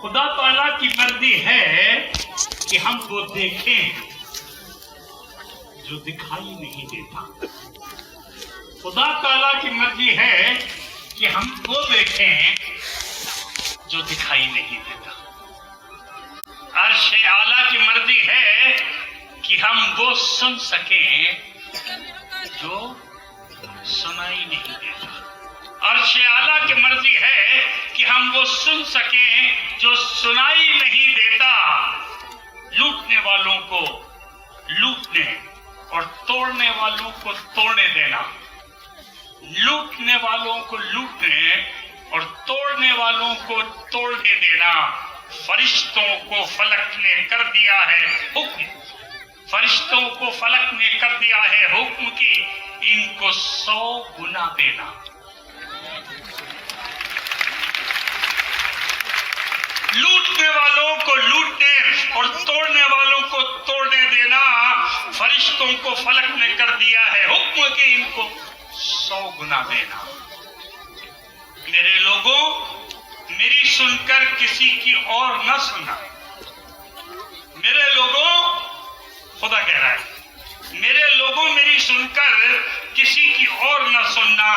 खुदा ताला की मर्जी है कि हम वो देखें जो दिखाई नहीं देता। खुदा ताला की मर्जी है कि हम वो देखें जो दिखाई नहीं देता। अर्श आला की मर्जी है कि हम वो सुन सकें जो सुनाई नहीं देता। अर्श आला की मर्जी है कि हम वो सुन सकें जो सुनाई नहीं देता। लूटने वालों को लूटने और तोड़ने वालों को तोड़ने देना, लूटने वालों को लूटने और तोड़ने वालों को तोड़ने देना। फरिश्तों को फलक ने कर दिया है हुक्म, फरिश्तों को फलक ने कर दिया है हुक्म की इनको 100 गुना देना। लूटने वालों को लूटने और तोड़ने वालों को तोड़ने देना। फरिश्तों को फलक ने कर दिया है हुक्म कि इनको 100 गुना देना। मेरे लोगों, मेरी सुनकर किसी की और न सुनना। मेरे लोगों, खुदा कह रहा है, मेरे लोगों मेरी सुनकर किसी की और न सुनना।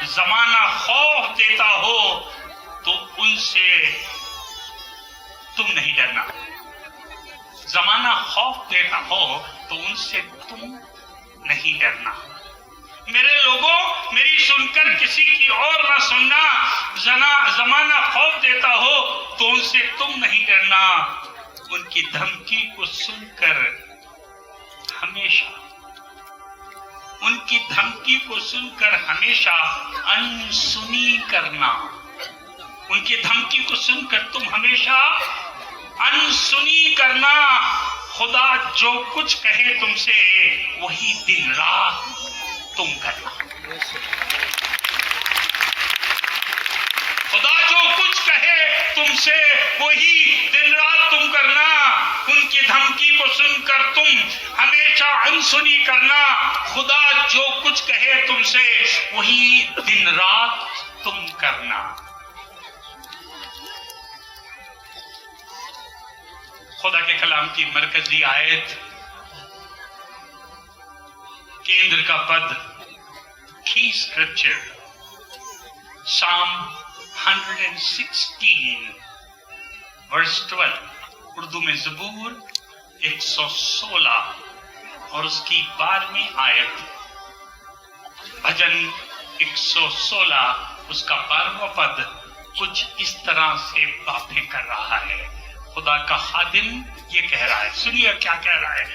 जमाना खौफ देता हो तो उनसे तुम नहीं डरना। जमाना खौफ देता हो तो उनसे तुम नहीं डरना। मेरे लोगों, मेरी सुनकर किसी की और न सुनना। जमाना खौफ देता हो तो उनसे तुम नहीं डरना। उनकी धमकी को सुनकर हमेशा, उनकी धमकी को सुनकर हमेशा अनसुनी करना। उनकी धमकी को सुनकर तुम हमेशा अनसुनी करना। खुदा जो कुछ कहे तुमसे वही दिन रात तुम करना। खुदा जो कुछ कहे तुमसे वही दिन रात तुम करना। उनकी धमकी को सुनकर तुम हमेशा अनसुनी करना। खुदा जो कुछ कहे तुमसे वही दिन रात तुम करना। खुदा के कलाम की मरकजी आयत, केंद्र का पद, की स्क्रिप्चर, साम 116 वर्स 12, उर्दू में ज़बूर 116 और उसकी 12वीं आयत, भजन 116 उसका 12वां पद कुछ इस तरह से बातें कर रहा है। खुदा का खादिम ये कह रहा है, सुनिए क्या कह रहा है।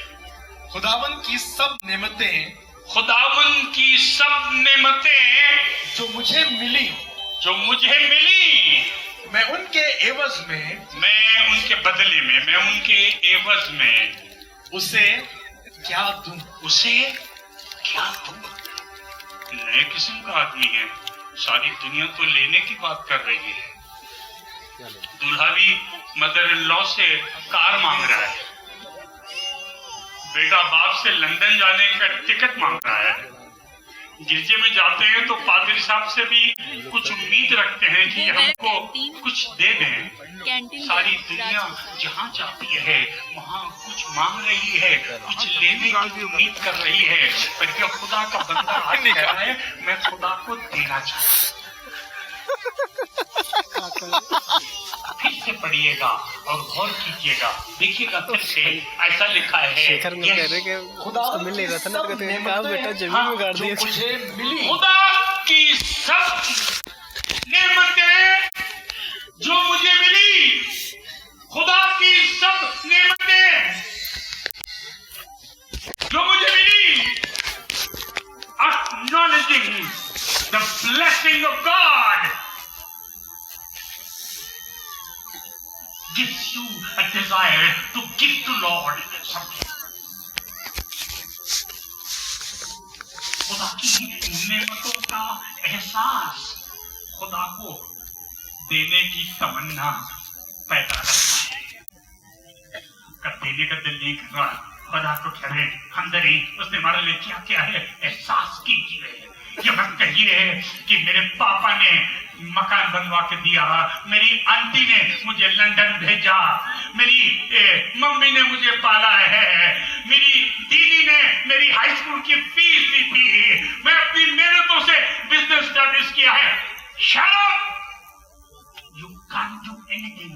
खुदावन की सब नेमतें, खुदावन की सब नेमतें जो मुझे मिली, जो मुझे मिली, मैं उनके एवज में, मैं उनके बदले में, मैं उनके एवज में उसे क्या दूं? उसे क्या दूं? नए किस्म का आदमी है। सारी दुनिया तो लेने की बात कर रही है। दूल्हा भी मदर इन लॉ से कार मांग रहा है, बेटा बाप से लंदन जाने का टिकट मांग रहा है। गिरजे में जाते हैं तो पादरी साहब से भी कुछ उम्मीद रखते हैं कि हमको कुछ दे दें। सारी दुनिया जहाँ जाती है वहाँ कुछ मांग रही है, कुछ लेने की उम्मीद कर रही है। पर क्या खुदा का बंदा आज कह रहा है मैं खुदा को देना चाहता हूँ। फिर से पढ़िएगा और गौर कीजिएगा, देखिएगा फिर से ऐसा लिखा है। शेखर ने कह रहे कि खुदा मिल नहीं रहा था ना, कहते हैं कहा बेटा जमीन में गाड़ दिया। मुझे मिली खुदा की सब नेमतें जो मुझे मिली, खुदा की सब नेमतें जो मुझे मिली, acknowledging the blessing of God gives you a desire to give to Lord something. खुदा की नेमतों का एहसास खुदा को देने की तमन्ना पैदा करता है। कब देने का दिल नहीं कर रहा, खुदा को ठहरे अंदर ही उसने हमारे लिए क्या क्या है एहसास कीजिए। ये मत कहिए कि मेरे पापा ने मकान बनवा के दिया, मेरी आंटी ने मुझे लंदन भेजा, मेरी मम्मी ने मुझे पाला है, मेरी दीदी ने मेरी हाई स्कूल की फीस दी थी, मैं अपनी मेहनतों से बिजनेस स्टडीज किया है। Shut up! You can't do anything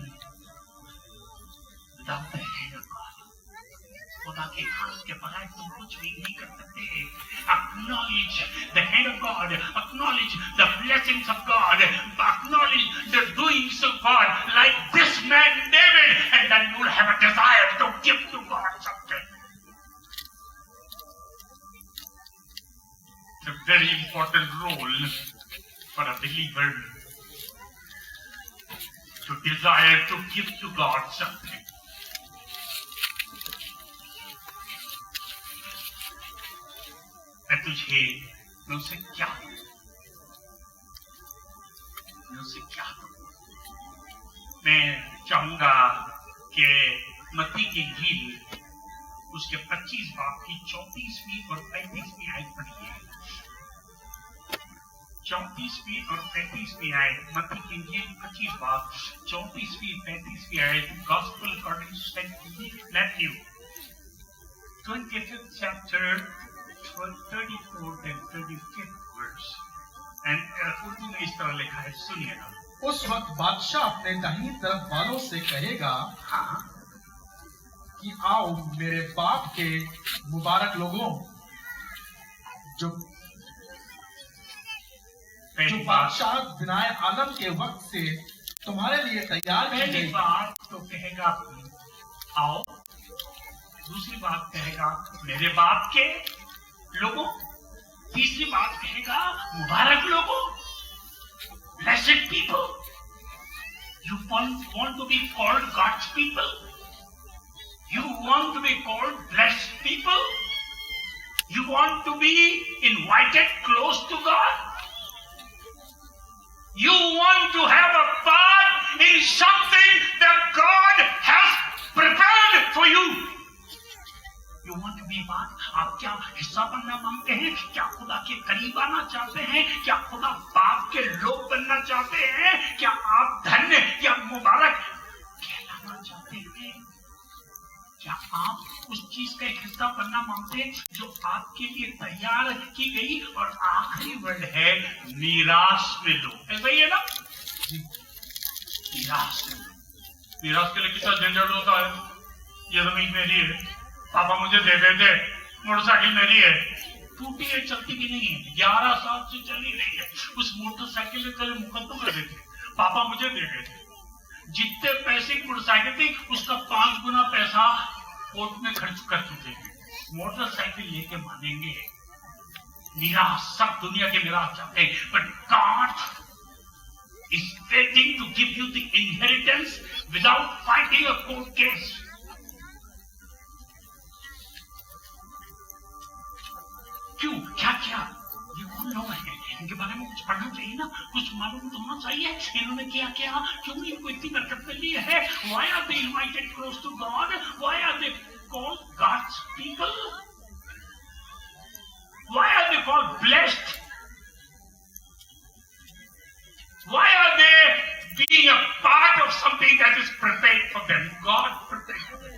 without the hand of God. खुदा के हाथ के बगैर तुम कुछ भी नहीं कर सकते। Acknowledge the hand of God, acknowledge the blessings of God, acknowledge the doings of God, like this man David, and then you'll have a desire to give to God something. It's a very important role for a believer to desire to give to God something. मैं उसे क्या दूं? मैं चाहूंगा कि मत्ती की इंजील उसके 25 बाब की 34वीं और 35वीं आयत पढ़िए। 34वीं और 35वीं आयत, मत्ती की इंजील 25 बाब 34वीं 35वीं आयत, gospel according to Saint Matthew 25th chapter 34th and 35th verse, and Urdu में इस तरह लिखा है, सुनिएगा। उस वक्त बादशाह अपने दाहिनी तरफ वालों से कहेगा, हाँ, कि आओ मेरे बाप के मुबारक लोगों, जो बादशाह बिनाए आलम के वक्त से तुम्हारे लिए तैयार की पहली गई। बात तो कहेगा आओ, दूसरी बात कहेगा मेरे बाप के लोगों, तीसरी बात कहेगा मुबारक लोगों, blessed people. You want to be called God's people? You want to be called blessed people? You want to be invited close to God? You want to have a part in something that God has prepared for you? You want to be part? आप क्या हिस्सा बनना मांगते हैं? क्या खुदा के करीब आना चाहते हैं? क्या खुदा बाप के लोग बनना चाहते हैं? क्या आप धन्य या मुबारक कहलाना चाहते हैं? क्या आप उस चीज का एक हिस्सा बनना मांगते हैं जो आपके लिए तैयार की गई? और आखिरी वर्ड है मीरास में लो। ऐसा ही है ना? मीरास में लो। मीरास के लिए कितना झंझट होता है। ये जमीन मेरी है, पापा मुझे दे देते, मोटरसाइकिल मेरी है, टूटी है, चलती भी नहीं है, 11 साल से चली रही है, उस मोटरसाइकिल के कल मुकदमा कर देते, पापा मुझे दे देते। जितने पैसे की मोटरसाइकिल थी उसका 5 गुना पैसा कोर्ट में खर्च कर चुके हैं। मोटरसाइकिल लेके मानेंगे? निराश, सब दुनिया के निराश चाहते हैं, but God is waiting to give you the inheritance without fighting a court case. क्यों? क्या क्या? ये कौन लोग हैं? इनके बारे में कुछ पढ़ना चाहिए ना, कुछ मालूम तो होना चाहिए। इन्होंने क्या क्या, क्यों इनको इतनी बरकत मिली है? Why are they invited close to God? Why are they called God's people? Why are they called blessed? Why are they being a part of something that is prepared for them? God prepared for them.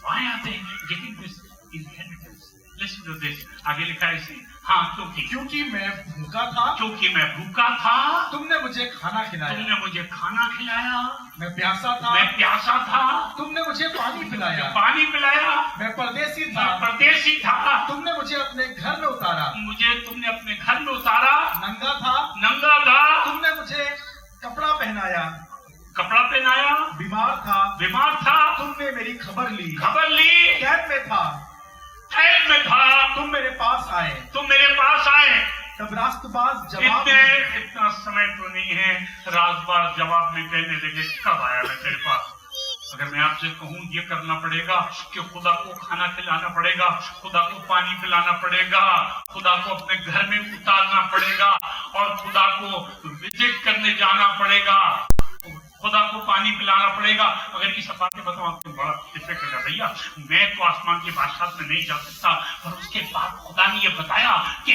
Why are they getting this inheritance? Listen to this. आगे लिखा है इसे, हाँ, क्योंकि मैं भूखा था, तुमने मुझे खाना खिलाया, मैं प्यासा था, तुमने मुझे पानी पिलाया, मैं परदेसी था, तुमने मुझे अपने घर में उतारा, नंगा था, तुमने मुझे कपड़ा पहनाया, बीमार था, तुमने मेरी खबर ली, कैद में था, तुम मेरे पास आए। तब रास्तबाज जवाब, इतना समय तो नहीं है, रास्तबाज जवाब में कहने लगे, कब आया मैं तेरे पास? अगर मैं आपसे कहूँ ये करना पड़ेगा कि खुदा को खाना खिलाना पड़ेगा, खुदा को पानी पिलाना पड़ेगा, खुदा को अपने घर में उतारना पड़ेगा, और खुदा को विजिट करने जाना पड़ेगा, खुदा को पानी पिलाना पड़ेगा। अगर ये सब बातें बताऊं आपको बड़ा डिफिकल्ट है भैया। मैं तो आसमान की बादशाह में नहीं जा सकता, पर उसके बाद खुदा ने ये बताया कि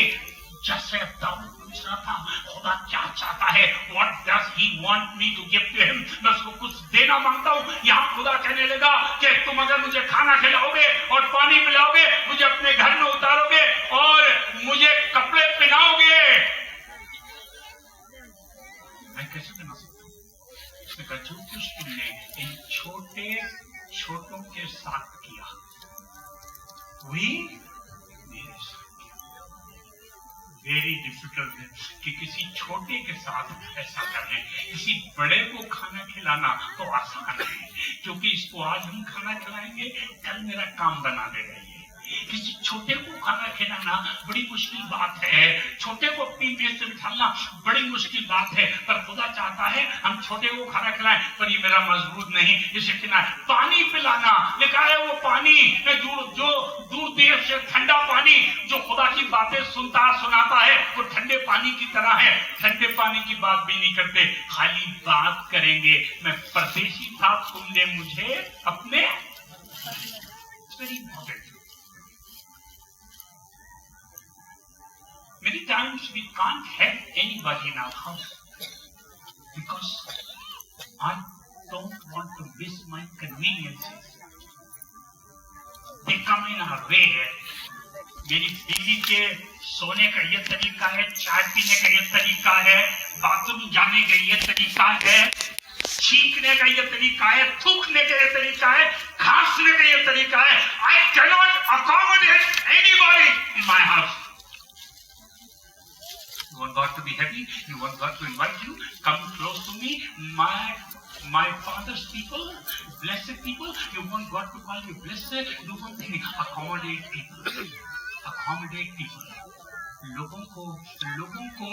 जैसे दाऊद पूछ रहा था खुदा क्या चाहता है, what does he want me to give to him, मैं उसको कुछ देना मांगता हूँ। यहाँ खुदा कहने लगा कि तुम अगर मुझे खाना खिलाओगे और पानी पिलाओगे, मुझे अपने घर में उतारोगे और मुझे कपड़े पहनाओगे, मैं कैसे बना सकता हूँ? उसने कहा जो कुछ तुमने इन छोटे छोटों के साथ किया वही मेरे साथ किया। वेरी डिफिकल्ट है कि किसी छोटे के साथ ऐसा करें। किसी बड़े को खाना खिलाना तो आसान है, क्योंकि इसको आज हम खाना खिलाएंगे, कल मेरा काम बना देगा ये। किसी छोटे को खाना खिलाना बड़ी मुश्किल बात है, छोटे को अपनी मेज से बिठाना बड़ी मुश्किल बात है, पर खुदा चाहता है हम छोटे को खाना खिलाएं। पर ये मेरा मजबूत नहीं, इसे खिलाएं। पानी पिलाना लिखा है, वो पानी जो दूर देश से ठंडा पानी जो खुदा की बातें सुनाता है, वो ठंडे पानी की तरह है। ठंडे पानी की बात भी नहीं करते, खाली बात करेंगे। मैं परदेशी था, तुमने मुझे अपने Many times we can't help anybody in our house because I don't want to miss my conveniences. They come in our way. मेरी बीवी के सोने का ये तरीका है, चाय पीने का ये तरीका है, बाथरूम जाने का ये तरीका है, छींकने का ये तरीका है, थूकने का ये तरीका है, खांसने का ये तरीका है। I cannot accommodate anybody in my house. You want God to be happy? You want God to invite you? Come close to me, my father's people, blessed people. You want God to call you blessed? Do one thing: accommodate people. Accommodate people. लोगों को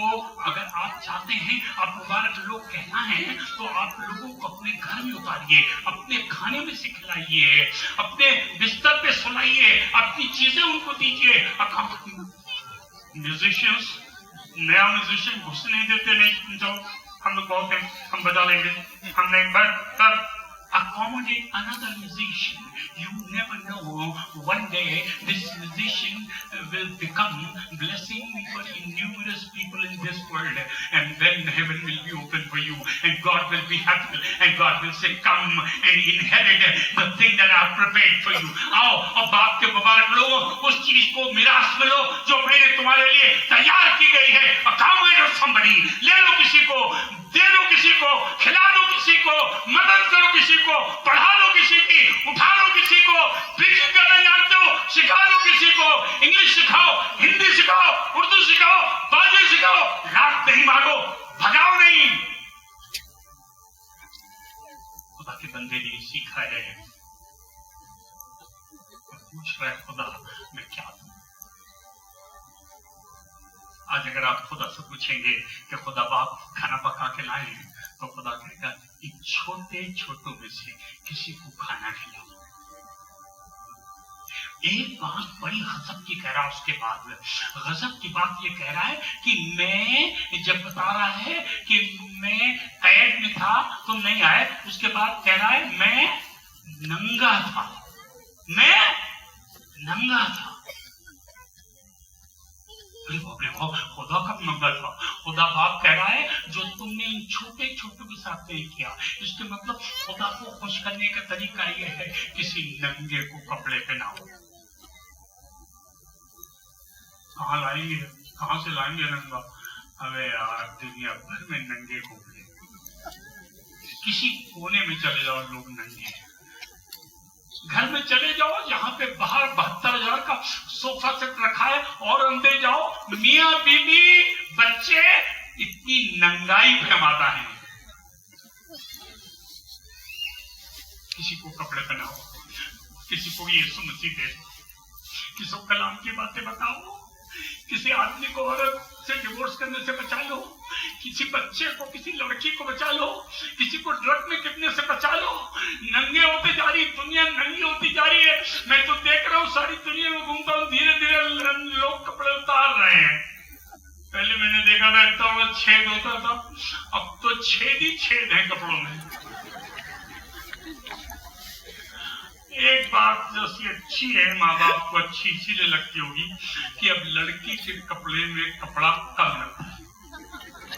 अगर आप चाहते हैं आप मुबारक लोग कहना है, तो आप लोगों को अपने घर में उतारिए, अपने खाने में से खिलाइए, अपने बिस्तर पे सुलाइए, अपनी चीजें उनको दीजिए। म्यूजिशियंस, नया म्यूजिशियन घुसने नहीं देते, नहीं जाओ, हम लोग बहुत हैं, हम बजा लेंगे, हम नहीं, but accommodate another musician. You never know, one day this musician will become blessing for numerous people in this world, and then heaven will be open for you, and God will be happy, and God will say, come and inherit the thing that I have prepared for you. आओ, अब बाप के मुबारक लोगों, उस चीज को मिरास में लो जो मैंने तुम्हारे लिए तैयार की गई है। Accommodate somebody, ले लो किसी को, दे दो किसी को, खिला दो किसी को, मदद करो किसी को, पढ़ा दो किसी की, उठा लो किसी को, प्रीचिंग करना जानते हो सिखा दो किसी को, इंग्लिश सिखाओ, हिंदी सिखाओ, उर्दू सिखाओ, बाजी सिखाओ, लात नहीं मारो, भगाओ नहीं। खुदा के बंदे ने सीखा है, पूछ रहा है खुदा मैं क्या दूं। आज अगर आप खुदा से पूछेंगे कि खुदा बाप खाना पका के लाए, तो खुदा कहेगा इन छोटे छोटों में से किसी को खाना खिलाओ। एक बात बड़ी गजब की कह रहा है, उसके बाद गजब की बात ये कह रहा है कि मैं जब बता रहा है कि मैं कैद में था तुम नहीं आए, उसके बाद कह रहा है मैं नंगा था, मैं नंगा था। खुदा कब नंगा था? खुदा बाप कह रहा है जो तुमने इन छोटे छोटों के साथ नहीं किया। इसके मतलब खुदा को खुश करने का तरीका यह है किसी नंगे को कपड़े पहनाओ। कहाँ लाएंगे, कहाँ से लाएंगे नंगा? अबे यार दुनिया भर में नंगे कपड़े, किसी कोने में चले जाओ लोग नंगे, घर में चले जाओ जहां पे बाहर 72,000 का सोफा सेट रखा है और अंदर जाओ मियां बीवी बच्चे, इतनी नंगाई फैमाता है। किसी को कपड़े पहनाओ, किसी को यीशु मसीह दे दो, किसी को कलाम की बातें बताओ, किसी आदमी को औरत से डिवोर्स करने से बचा लो, किसी बच्चे को, किसी लड़की को बचा लो, किसी को ड्रग में गिरने से बचा लो। नंगे होते जा रही दुनिया, नंगी होती जा रही है। मैं तो देख रहा हूँ सारी दुनिया में घूमता हूँ, धीरे धीरे लोग कपड़े उतार रहे हैं। पहले मैंने देखा था इतना छेद होता था, अब तो छेद ही छेद है कपड़ों में। एक बात जो सी अच्छी है, माँ बाप को अच्छी इसीलिए लगती होगी कि अब लड़की के कपड़े में कपड़ा कम लगता है।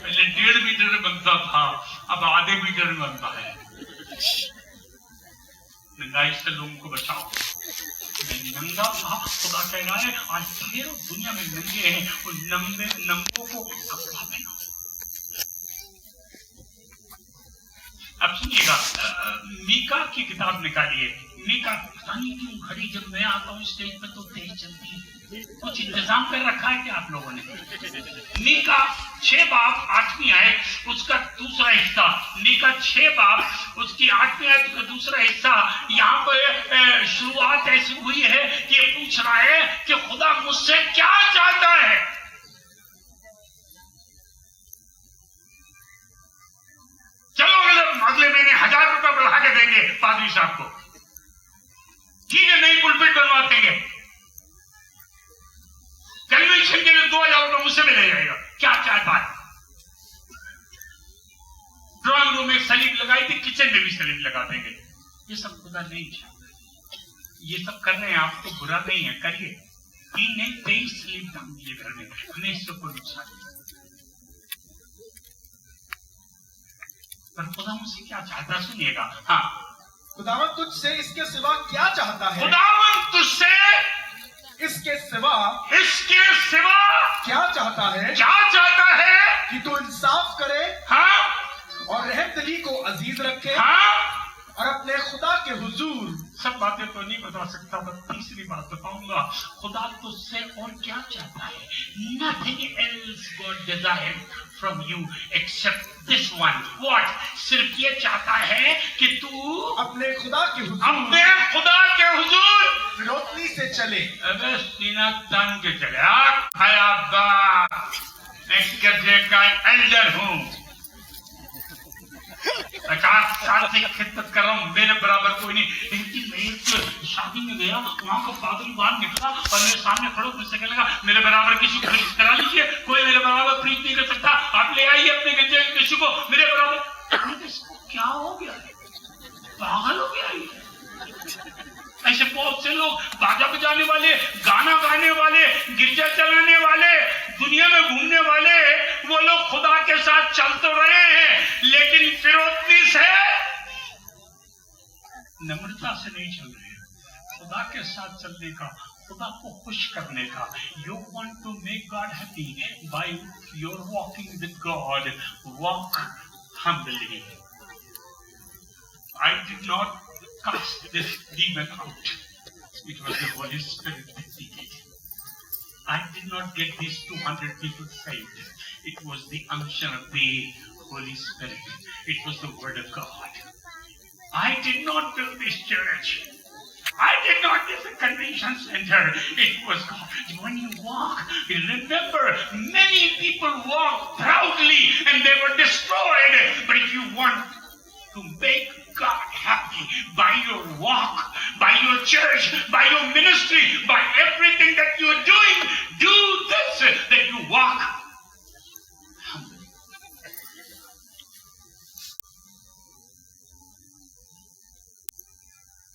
पहले 1.5 मीटर बनता था, अब आधे मीटर में बनता है। महंगाई से लोगों को बचाओ। मैं नंगा था, खुदा कह रहा है आज फिर दुनिया में नंगे हैं, उन नंगों को कपड़ा पहनाओ। अब सुनिएगा, मीका की किताब निकालिए। मीका, पता नहीं क्यों घड़ी जब मैं आता हूँ स्टेज पे तो तेज चलती है, कुछ इंतजाम कर रखा है क्या आप लोगों ने? मीका 6 बाब 8वीं आयत उसका दूसरा हिस्सा। मीका 6 बाब उसकी 8वीं आयत का दूसरा हिस्सा। यहाँ पर शुरुआत ऐसी हुई है कि ये पूछ रहा है कि खुदा मुझसे क्या चाहता है। चलो अगले महीने 1000 रुपए बढ़ा के देंगे पादरी साहब को, ठीक है, नई पुलपिट बनवा देंगे। कन्वेंशन के लिए 2000 रुपए मुझसे भी ले जाएगा। क्या चाहता है? ड्राइंग रूम में सलीब लगाई थी, किचन में भी सलीब लगा देंगे। ये सब खुदा नहीं चाहता। ये सब कर रहे हैं आप तो बुरा नहीं है, करिए। 3 नहीं 23 सलीब टांग दिए घर में, हमें इससे कोई नुकसान नहीं। पर खुदा मुझसे क्या चाहता सुनिएगा। हाँ, खुदावन तुझसे इसके सिवा क्या चाहता है? खुदावन तुझसे इसके सिवा क्या चाहता है? क्या चाहता है? कि तू इंसाफ करे, हाँ, और रहमदिली को अजीज रखे, हाँ, और अपने खुदा के हुजूर। सब बातें तो नहीं बता सकता, पर तीसरी बात बताऊंगा। खुदा तुझसे और क्या चाहता है? Nothing else God desired from you except this one. What? सिर्फ ये चाहता है कि तू अपने खुदा के हुजूर फिरौतनी से चले। अबे सीना तान के चले। खाया बात, मैं गधे का एल्डर हूँ, 50 साल से खिदमत कर रहा हूँ, मेरे बराबर कोई नहीं। लेकिन मैं एक शादी में गया, वहां का पादरी बाहर निकला और मेरे सामने खड़ो, मुझसे कहने लगा मेरे बराबर किसी को प्रीच करा लीजिए। कोई मेरे बराबर प्रीच नहीं कर सकता, आप ले आइए अपने गंजे किसी को मेरे बराबर। इसको क्या हो गया? पागल हो गया? ऐसे बहुत से लोग बाजा बजाने वाले, गाना गाने वाले, गिरजा चलाने वाले, दुनिया में घूमने वाले, वो लोग खुदा के साथ चल तो रहे हैं, लेकिन फिरौतनी से, नम्रता से नहीं चल रहे हैं। खुदा के साथ चलने का, खुदा को खुश करने का। You want to make God happy by your walking with God. Walk humbly. I did not cast this demon out. It was the Holy Spirit that did it. I did not get these 200 people saved. It was the unction of the Holy Spirit. It was the Word of God. I did not build this church. I did not build the convention center. It was God. When you walk, remember, many people walk proudly and they were destroyed. But if you want to make God happy by your walk, by your church, by your ministry, by everything that you are doing, do this, that you walk humbly.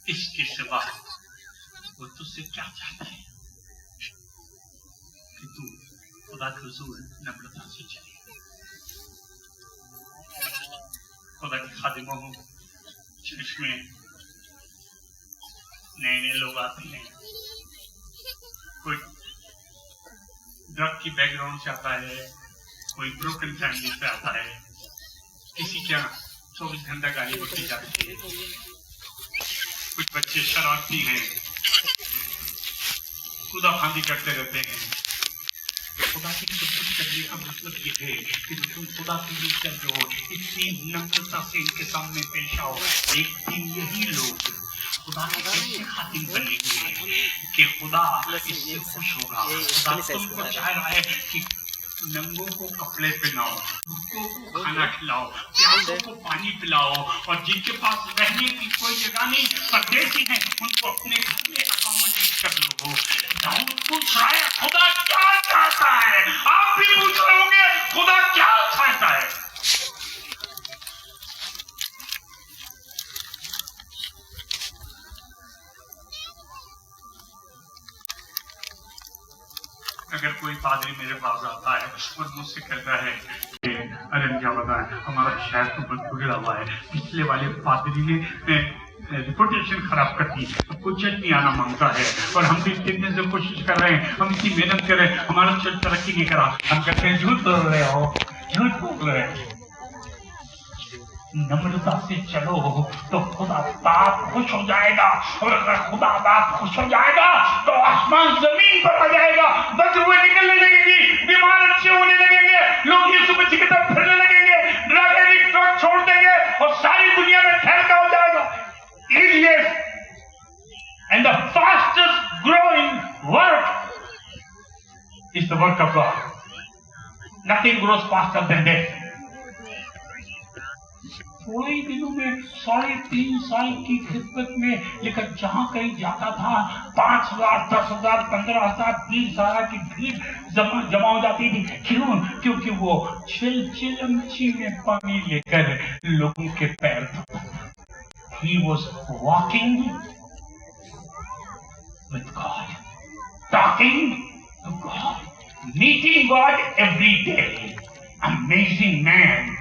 इसके सिवा वो तुझसे क्या चाहता है? कि तू खुदा के हुजूर नम्रता से चले। खुदा के खादिमों हो, चर्च में नए लोग आते हैं, कोई ड्रग की बैकग्राउंड से आता है, कोई ब्रोकन फैमिली से आता है, किसी के यहाँ 24 घंटा गाली बकती जाती है, कुछ बच्चे शरारती हैं, खुदाबंदी करते रहते हैं। खुदा की खिदमत करने का मतलब ये है कि तुम खुदा की भी कर रहे हो, इतनी नम्रता से इनके सामने पेश आओ। एक दिन यही लोग खुदा के कैसे खातिम बनेंगे कि खुदा इससे खुश होगा। खुदा तुमको चाह रहा है कि नंगों को कपड़े पहनाओ, भूखों को खाना खिलाओ, प्यासों को पानी पिलाओ, और जिनके पास रहने की कोई जगह नहीं, परदेसी हैं, उनको अपने घर में अकोमोडेट कर लो। दाऊद पूछ रहा है खुदा क्या चाहता है? आप भी पूछ रहे होंगे खुदा क्या चाहता है? अगर कोई पादरी मेरे पास आता है और मुझसे कहता है अरे क्या बताएं, हमारा शहर तो बहुत बिगड़ा हुआ है। पिछले वाले पादरी ने रिपोर्टेशन खराब कर दी, सबको चर्च नहीं आना मांगता है और हम भी 3 दिन से कोशिश कर रहे हैं, हम इतनी मेहनत कर रहे हैं, हमारा चर्च तरक्की नहीं करा। हम कहते हैं झूठ बोल रहे हो, झूठ बोल रहे हैं। नम्रता से चलो तो खुदा बाप खुश हो जाएगा, और अगर खुदा बाप खुश हो जाएगा तो आसमान जमीन पर आ जाएगा, बदबूएं निकलने लगेगी, बीमार अच्छे होने लगेंगे, लोग यीशु मसीह की तरफ फिरने लगेंगे, ड्रग एडिक्ट ड्रग छोड़ देंगे और सारी दुनिया में ठहरका हो जाएगा। Idiots! And the fastest growing work is the work of God. Nothing grows faster than that. थोड़े ही दिनों में 3.5 साल की खिदमत में लेकर जहां कहीं जाता था 5,000, 10,000, 15,000, 20,000 की भीड़ जमा हो जाती थी। क्यों? क्योंकि वो चिलमची में पानी लेकर लोगों के पैर धोता था। He was walking with God, talking to God, meeting God every day. Amazing man.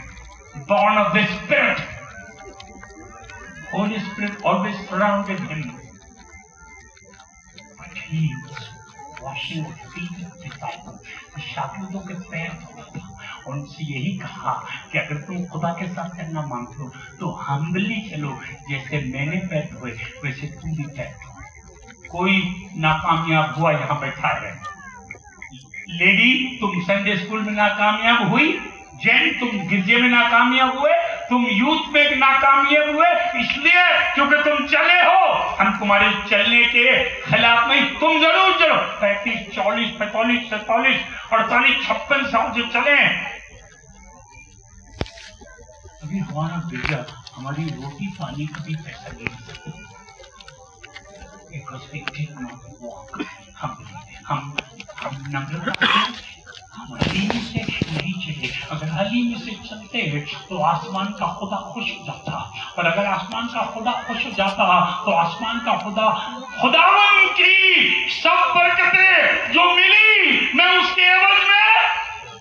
Born of the Spirit. Holy Spirit always surrounded him. But he was washing the feet of disciples. शागिर्दों के पैर धोता था और उनसे यही कहा कि अगर तुम खुदा के साथ चलना मांगते हो तो हम्बली चलो, जैसे मैंने पैर धोए वैसे तुम भी पैर धो। कोई नाकामयाब हुआ यहाँ बैठा है। लेडी, तुम संडे स्कूल में नाकामयाब हुई, जैन तुम गिरजे में नाकामयाब हुए, तुम यूथ में नाकामयाब हुए, इसलिए क्योंकि तुम चले हो। हम तुम्हारे चलने के खिलाफ नहीं, तुम जरूर चलो। 35, 40, 45, 47, 48, 56 साल से चले। अभी हमारा बेटा हमारी रोटी पानी का भी पैसा नहीं दे सकता। हम नम्रता हलीमी से नहीं चले। अगर हलीमी से चलते हैं तो आसमान का खुदा खुश हो जाता, और अगर आसमान का खुदा खुश हो जाता तो आसमान का खुदावन की सब बरकतें जो मिली मैं उसके एवज में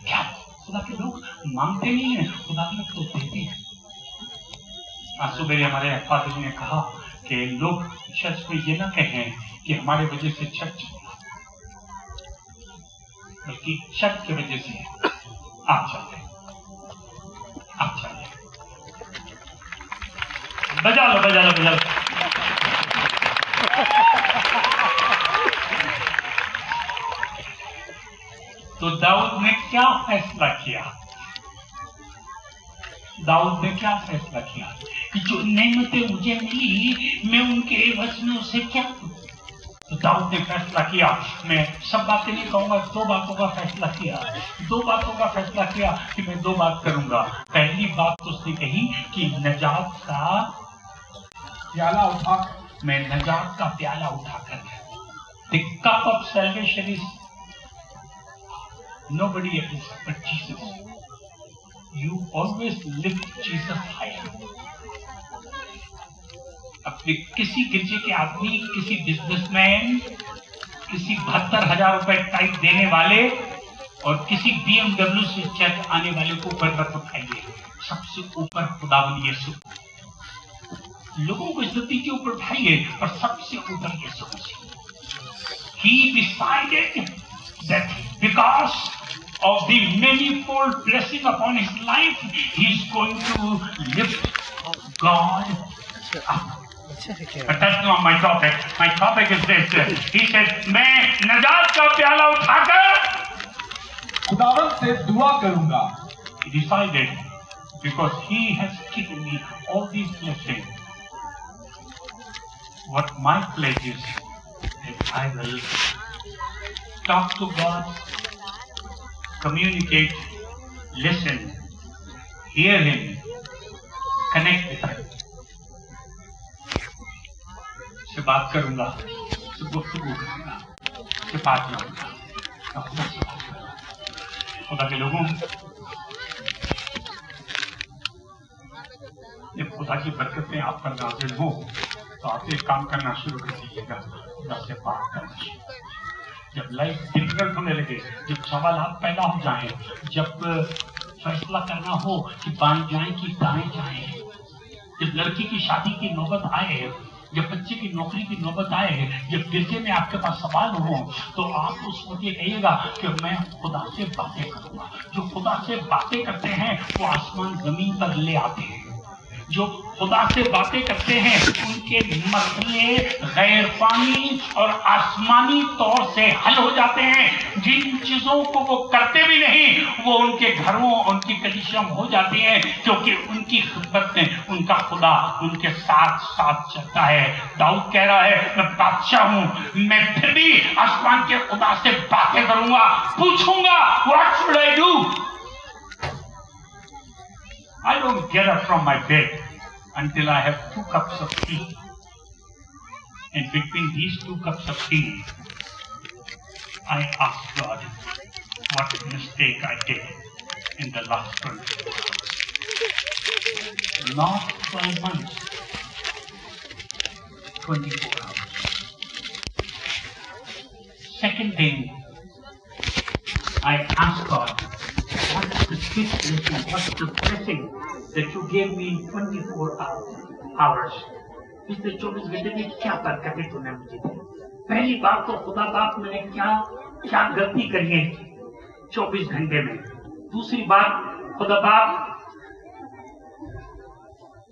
क्या। खुदा के लोग मांगते नहीं है, खुदा के लोग तो देते हैं। आज सुबह हमारे फादर ने कहा कि लोग चर्च में ये ना कहें कि हमारे वजह से चर्च, बल्कि चर्च की वजह से आप चलते, आप चलते। बजा लो, बजा लो, बजा लो। तो दाऊद ने क्या फैसला किया? दाऊद ने क्या फैसला किया कि जो नेमतें मुझे मिली मैं उनके एवज में उसे क्या दूं? तो दाऊद ने फैसला किया, मैं सब बातें नहीं कहूंगा, 2 बातों का फैसला किया। 2 बातों का फैसला किया कि मैं 2 बात करूंगा। पहली बात तो उसने कही कि नजात का प्याला उठा, मैं नजात का प्याला उठाकर, the cup of salvation is nobody else but Jesus. You always lift Jesus higher. अपने किसी गिरजे के आदमी, किसी बिजनेसमैन, किसी 72,000 रुपए टाइप देने वाले और किसी BMW से चर्च आने वाले को ऊपर मत उठाइए। सबसे ऊपर खुदावन यीशु। लोगों को इज्जत के ऊपर उठाइए और सबसे ऊपर यीशु मसीह। He decided that because of the manifold blessing upon his life, he is going to lift God up. But that's not my topic. My topic is this. He said, मैं नजात का प्याला उठाकर खुदावन से दुआ करूंगा। He decided because he has given me all these blessings. What my pledge is that I will talk to God, communicate, listen, hear him, connect with him. से बात करूंगा, से गुफ्तगू करूंगा, से बात करूंगा, खुदा से बात करूंगा। खुदा के लोगों, जब खुदा की बरकतें आप पर नाज़िल हो तो आप एक काम करना शुरू कर दीजिएगा, खुदा से बात करना। जब लाइफ डिफिकल्ट होने लगे, जब सवाल पैदा हो जाए, जब फैसला करना हो कि बाएं जाएं कि दाएं जाएं, जब लड़की की शादी की नौबत आए, जब बच्चे की नौकरी की नौबत आए, जब दिल में आपके पास सवाल हो, तो आप उस वक्त ये कहिएगा कि मैं खुदा से बातें करूंगा। जो खुदा से बातें करते हैं वो आसमान जमीन पर ले आते हैं। जो खुदा से बातें करते हैं उनके मसले गैर पानी और आसमानी तौर से हल हो जाते हैं। जिन चीजों को वो करते भी नहीं वो उनके घरों, उनकी कंडीशन हो जाती हैं, क्योंकि उनकी खिदमत में उनका खुदा उनके साथ साथ चलता है। दाऊद कह रहा है मैं बादशाह हूं, मैं फिर भी आसमान के खुदा से बातें करूंगा, पूछूंगा what should I do. I don't get up from my bed until I have 2 cups of tea. And between these 2 cups of tea, I ask God what mistake I did in the last 24 hours. Not 12 months, 24 hours. Second thing, I ask God, what's the gift that you, what's the blessing that you gave me in 24 hours? पिछले 24 घंटे में क्या बरकतें तूने मुझे दी? पहली बात तो खुदा बाप मैंने क्या गलती करी है 24 घंटे में। दूसरी बात खुदा बाप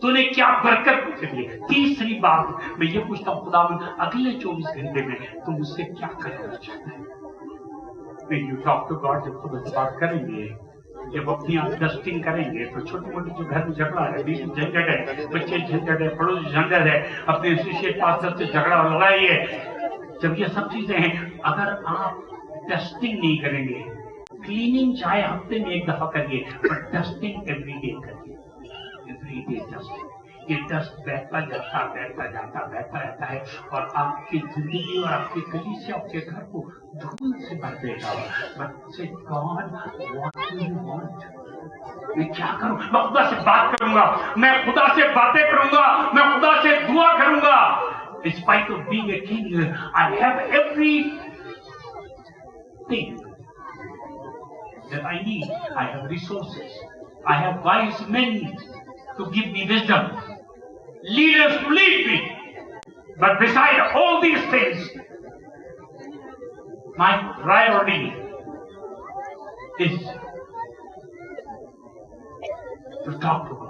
तूने क्या बरकत मुझे दी। तीसरी बात मैं ये पूछता हूँ खुदा अगले 24 घंटे में तू मुझसे क्या करना चाहता है। When you talk to God, जब खुदा से बात करेंगे, जब अपनी आप डस्टिंग करेंगे, तो छोटी मोटी जो घर में झगड़ा है, बीच में झंझट है, बच्चे झंझट है, पड़ोस झंझट है, अपने एसोसिएट पास्टर से झगड़ा और लड़ाई है, जब ये सब चीजें हैं, अगर आप डस्टिंग नहीं करेंगे, क्लीनिंग चाहे हफ्ते में 1 दफा करिए, पर डस्टिंग एवरीडे करिए, एवरीडे डस्टिंग। ये डस्ट बैठता रहता है और आपकी जिंदगी और आपकी कलीसिया आपके घर को धूल से भर देगा। बच्चे God what do you want? मैं क्या करूं? मैं खुदा से बात करूंगा, मैं खुदा से बातें करूंगा, मैं खुदा से दुआ करूंगा। In spite of being a king, I have everything that I need. I have resources. I have wise men to give me wisdom, leaders to lead me. But beside all these things, my priority is to talk to God.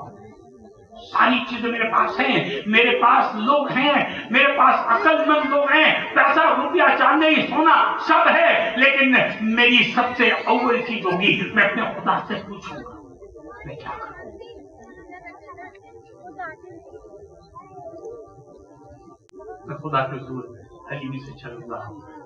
सारी चीजें मेरे पास हैं, मेरे पास लोग हैं, मेरे पास अक्लमंद लोग हैं, पैसा रुपया चांदी सोना सब है, लेकिन मेरी सबसे अव्वल चीज होगी मैं अपने खुदा से पूछूंगा मैं क्या करूं। मैं खुदा के हुजूर हलीमी से चलूंगा।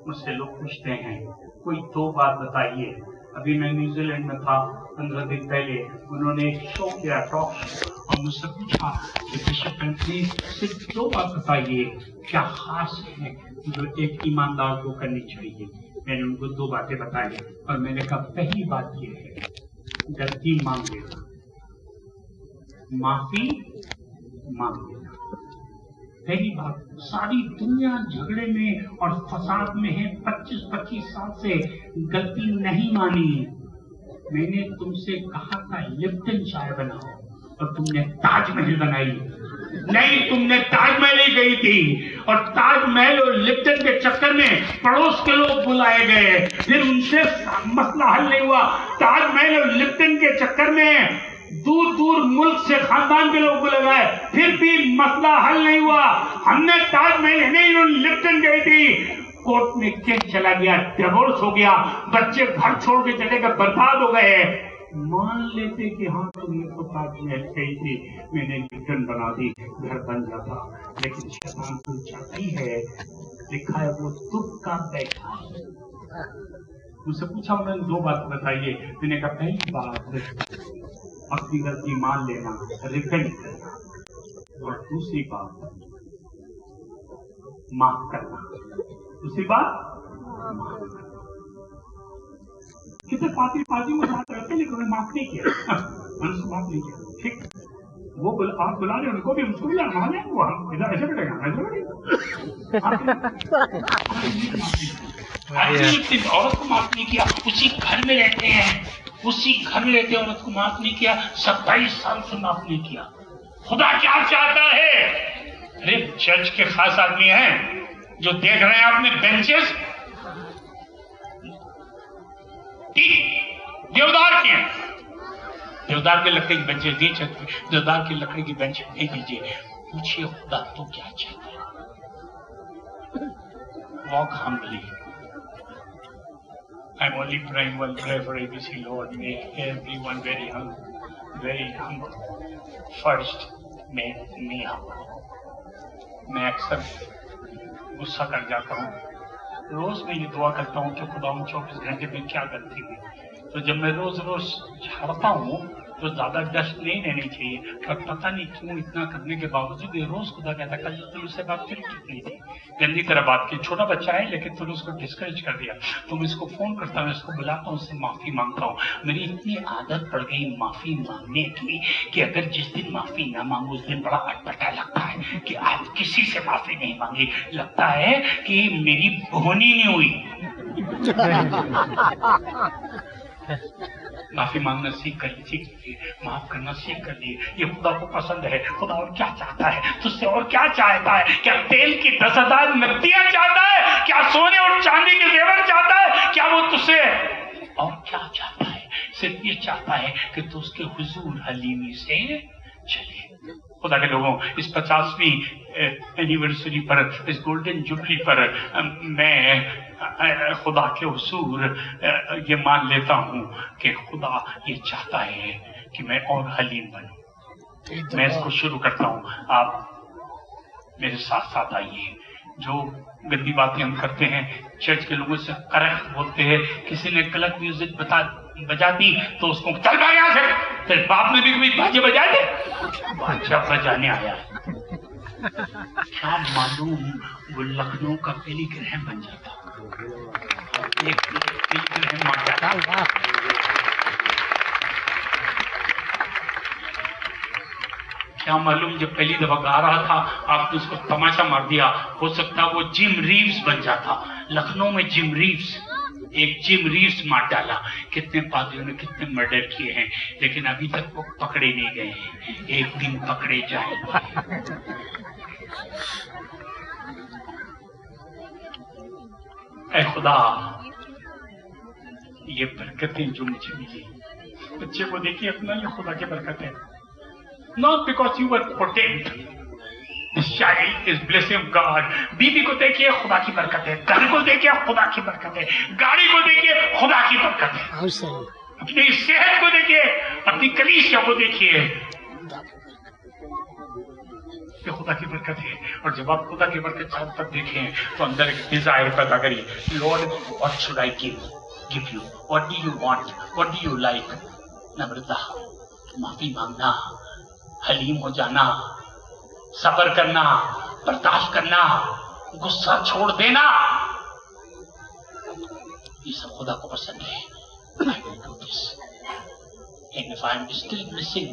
मुझसे लोग पूछते हैं कोई 2 बात बताइए। अभी मैं न्यूजीलैंड में था 15 दिन पहले, उन्होंने एक शो किया, टॉक शो, और मुझसे पूछा कि बिशप एंथनी सिर्फ 2 बात बताइए क्या खास है जो एक ईमानदार को करनी चाहिए। मैंने उनको 2 बातें बताई और मैंने कहा पहली बात ये है गलती मांग लेना, माफी मांग लेना। पहली बात, सारी दुनिया झगड़े में और फसाद में है, 25-25 साल से गलती नहीं मानी। मैंने तुमसे कहा था लिप्टन चाय बनाओ और तुमने ताजमहल बनाई। नहीं, तुमने ताजमहल ही गई थी और ताजमहल और लिप्टन के चक्कर में पड़ोस के लोग बुलाए गए, फिर उनसे मसला हल नहीं हुआ। ताजमहल और लिप्टन के चक्कर में दूर दूर मुल्क से खानदान के लोग बुलाए, फिर भी मसला हल नहीं हुआ। हमने ताजमहल नहीं, लिप्टन गई थी, कोर्ट में केस चला गया, डिवोर्स हो गया, बच्चे घर छोड़ के चले गए, बर्बाद हो गए। मान लेते कि हाँ तुमने तो ताजमहल गई थी, मैंने लिप्टन बना दी, घर बन जाता। लेकिन शैतान तो चाहता ही है, लिखा है वो दुख का बैठा। मुझसे पूछा उन्होंने 2 बात बताइए। मैंने कहा पहली बात अपनी गलती मान लेना, रिपेंट करना, और दूसरी बात माफ करना। दूसरी बात माफ करना। कितने पार्टी में बात करते लेकिन उन्हें माफ नहीं किया, उनको माफ नहीं किया। ठीक, वो आप बुला रहे उनको भी, उसको भी मान लें, वो हम इधर ऐसे बैठेगा, ऐसे बैठेगा। औरत को माफ नहीं किया, उसी घर में रहते हैं, उसी घर लेते औरत को माफ नहीं किया, 27 साल से माफ नहीं किया। खुदा क्या चाहता है? अरे चर्च के खास आदमी हैं जो देख रहे हैं आपने बेंचेस, देवदार के हैं, देवदार के लकड़ी की बेंचेस दी, देवदार की लकड़ी की बेंच दे दीजिए। पूछिए खुदा तो क्या चाहता है? Walk humbly. I'm only praying one prayer for ABC, Lord. Make everyone very humble. First, make me humble. मैं अक्सर गुस्सा कर जाता हूँ। रोज मैं ये दुआ करता हूँ कि खुदा 24 घंटे में क्या गलती हुई। तो जब मैं रोज झाड़ता हूँ तो ज्यादा डस्ट नहीं रहनी चाहिए, पर पता नहीं क्यों इतना करने के बावजूद ये रोज खुदा कहता, कल तुम उससे बात फिर कितनी थी, गंदी तरह बात की, छोटा बच्चा है लेकिन तुमने उसको डिस्करेज कर दिया। तो मैं इसको फोन करता हूँ, इसको बुलाता हूँ, उससे माफी मांगता हूँ। मेरी इतनी आदत पड़ गई माफी मांगने की कि अगर जिस दिन माफी ना मांगू उस दिन बड़ा अटपटा लगता है कि आज किसी से माफी नहीं मांगी, लगता है कि मेरी बोहनी नहीं हुई। माफी मांगना सीख कर लीजिए, माफ करना सीख कर लिए। ये खुदा को पसंद है। खुदा और क्या चाहता है तुझसे? और क्या चाहता है? क्या तेल की 10,000 नदियां चाहता है? क्या सोने और चांदी के जेवर चाहता है? क्या वो तुझसे और क्या चाहता है? सिर्फ ये चाहता है कि तू उसके हुजूर हलीमी से चले। खुदा के लोगों, इस 50वीं एनिवर्सरी पर, इस गोल्डन जुबली पर मैं खुदा के हुजूर ये मान लेता हूँ कि खुदा ये चाहता है कि मैं और हलीम बनूं। मैं इसको शुरू करता हूँ, आप मेरे साथ साथ आइए। जो गंदी बातें हम करते हैं, चर्च के लोगों से करेक्ट बोलते हैं, किसी ने गलत म्यूजिक बजा दी तो उसको चल भाग यहाँ से, तेरे बाप ने भी कभी बाजे बजा दे, बाजा बजाने आया। क्या मालूम वो लखनऊ का पेलीग्रह बन जाता, एक पेलीग्रह मर जाता। क्या मालूम जब पहली दफा गा रहा था आपने उसको तमाचा मार दिया, हो सकता वो जिम रीव्स बन जाता। लखनऊ में जिम रीव्स, एक जिम रीव्स मार डाला। कितने पादरियों ने कितने मर्डर किए हैं, लेकिन अभी तक वो पकड़े नहीं गए हैं। एक दिन पकड़े जाएंगे। ऐ खुदा, ये बरकतें जो मुझे मिली, बच्चे को देखिए अपना, ये खुदा की बरकत है। Not because you were potent. This child is blessing of God. बीवी को देखिए खुदा की बरकत है, घर को देखिए खुदा की बरकत है, गाड़ी को देखिए खुदा की बरकत है, अपनी सेहत को देखिए, अपनी कलीसिया को देखिए, ये खुदा की बरकत है। और जब आप खुदा की बरकत चारों तरफ देखें तो अंदर एक डिजायर पैदा करिए, Lord what should I give you, what do you want, what do you like. नम्रता, माफी मांगना, हलीम हो जाना, सब्र करना, बर्दाश्त करना, गुस्सा छोड़ देना, ये सब खुदा को पसंद है। I will do this. And if I am still missing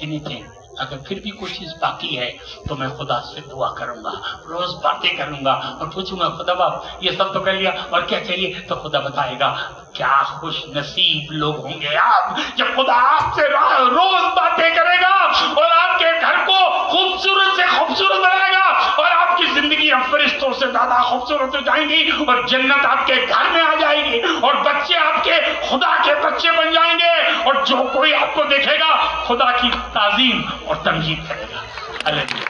anything, अगर फिर भी कोई चीज बाकी है तो मैं खुदा से दुआ करूंगा, रोज बातें करूंगा और पूछूंगा, खुदा बाप ये सब तो कर लिया और क्या चाहिए? तो खुदा बताएगा। क्या खुश नसीब लोग होंगे आप जब खुदा आपसे रोज बातें करेगा और आपके घर को खूबसूरत से खूबसूरत बनाएगा और आपकी जिंदगी अब फरिश्तों से ज्यादा खूबसूरत हो जाएंगी और जन्नत आपके घर में आ जाएगी और बच्चे आपके खुदा के बच्चे बन जाएंगे और जो कोई आपको देखेगा खुदा की ताजीम और तमजीद करेगा। हालेलुया।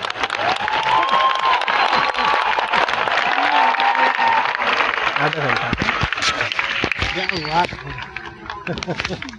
आधा घंटा क्या बात है।